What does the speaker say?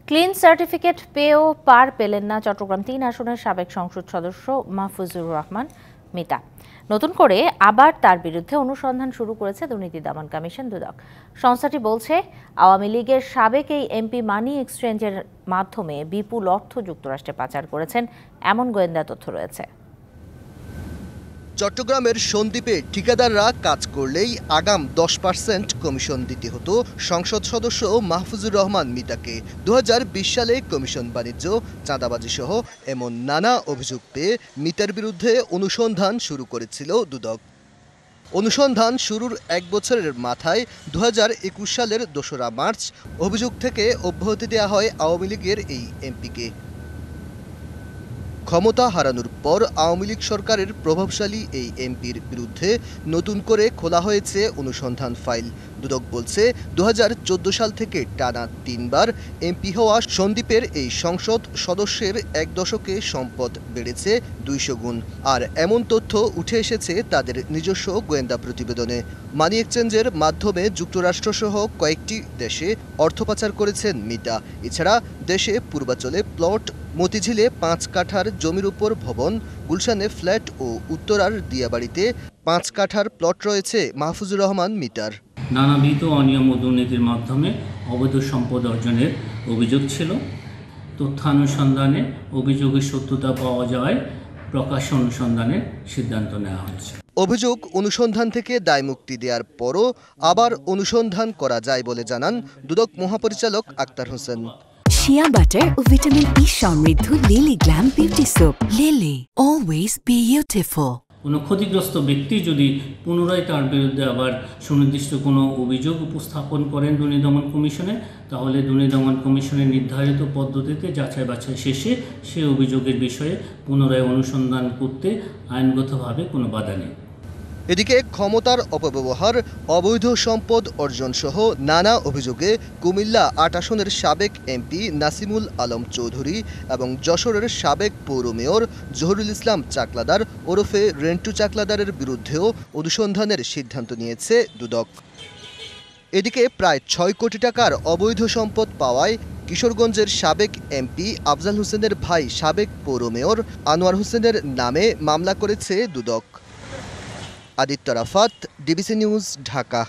Clean certificate পেয়েও পার পেলেন না চট্টগ্রাম-৩ আসনের সাবেক সংসদ সদস্য মাহফুজুর রহমান মিতা। নতুন করে আবার তার বিরুদ্ধে অনুসন্ধান শুরু করেছে দুর্নীতি দমন কমিশন দুদক। সংস্থাটি বলছে, আওয়ামী লীগের সাবেক এই এমপি মানি এক্সচেঞ্জের মাধ্যমে বিপুল অর্থ যুক্তরাষ্ট্রে পাচার করেছেন এমন গোয়েন্দা তথ্য রয়েছে। চট্টগ্রামের সন্দ্বীপে ঠিকাদাররা কাজ করলেই আগাম 10% কমিশন দিতে হতো সংসদ সদস্য মাহফুজুর রহমান মিতাকে। 2020 সালে কমিশন বাণিজ্য, চাঁদাবাজি সহ এমন নানা অভিযোগ পেয়ে মিতার বিরুদ্ধে অনুসন্ধান শুরু করেছিল দুদক। অনুসন্ধান শুরুর 1 বছরের মাথায় 2021 সালের 2রা মার্চ অভিযোগ থেকে অব্যাহতি দেওয়া হয় আওয়ামী লীগের এই এমপিকে। ক্ষমতা হারানোর পর আওয়ামী লীগ সরকারের প্রভাবশালী এই এমপির বিরুদ্ধে নতুন করে খোলা হয়েছে অনুসন্ধান ফাইল। দুদক বলছে, 2014 সাল থেকে টানা 3 বার এমপি হওয়া সন্দ্বীপের এই সংসদ সদস্যের 1 দশকে সম্পদ বেড়েছে 200 গুণ। আর এমন তথ্য উঠে এসেছে তাদের নিজস্ব গোয়েন্দা প্রতিবেদনে। মানি এক্সচেঞ্জের মাধ্যমে যুক্তরাষ্ট্রসহ কয়েকটি দেশে অর্থ পাচার করেছেন মিতা। এছাড়া দেশে পূর্বাঞ্চলে প্লট, মতিঝিলে 5 কাঠার জমির উপর ভবন, গুলশানে ফ্ল্যাট ও উত্তরার দিয়াবাড়িতে 5 কাঠার প্লট রয়েছে মাহফুজুর রহমান মিতার। নানাবিধ অনিয়ম ও দুর্নীতির মাধ্যমে অবৈধ সম্পদ অর্জনের অভিযোগ ছিল। তথ্যানুসন্ধানে অভিযোগের সত্যতা পাওয়া যাওয়ায় প্রকাশ্য অনুসন্ধানের সিদ্ধান্ত নেওয়া হয়েছে। অভিযোগ অনুসন্ধান থেকে দায়মুক্তি দেওয়ার পরও আবার অনুসন্ধান করা যায় বলে জানান দুদক মহাপরিচালক আক্তার হোসেন। শিয়া বাটার ও ভিটামিন ই সমৃদ্ধ lily glam beauty soap. Lily, always beautiful. কোনো ক্ষতিগ্রস্ত ব্যক্তি যদি পুনরায় তার বিরুদ্ধে আবার সুনির্দিষ্ট কোনো অভিযোগ উপস্থাপন করেন দুর্নীতি দমন কমিশনে, তাহলে দুর্নীতি দমন কমিশনের নির্ধারিত পদ্ধতিতে যাচাই বাছাই শেষে সে অভিযোগের বিষয়ে পুনরায় অনুসন্ধান করতে আইনগতভাবে কোনো বাধা নেই। এদিকে ক্ষমতার অপব্যবহার, অবৈধ সম্পদ অর্জন সহ নানা অভিযোগে কুমিল্লা 8 আসনের সাবেক এমপি নাসিমুল আলম চৌধুরী এবং যশোরের সাবেক পৌর মেয়র জহুরুল ইসলাম চাকলাদার ওরফে রেন্টু চাকলাদারের বিরুদ্ধেও অনুসন্ধানের সিদ্ধান্ত নিয়েছে দুদক। এদিকে প্রায় 6 কোটি টাকার অবৈধ সম্পদ পাওয়ায় কিশোরগঞ্জের সাবেক এমপি আফজাল হোসেনের ভাই সাবেক পৌর মেয়র আনোয়ার হোসেনের নামে মামলা করেছে দুদক। Aditya Rafat, DBC news, Dhaka.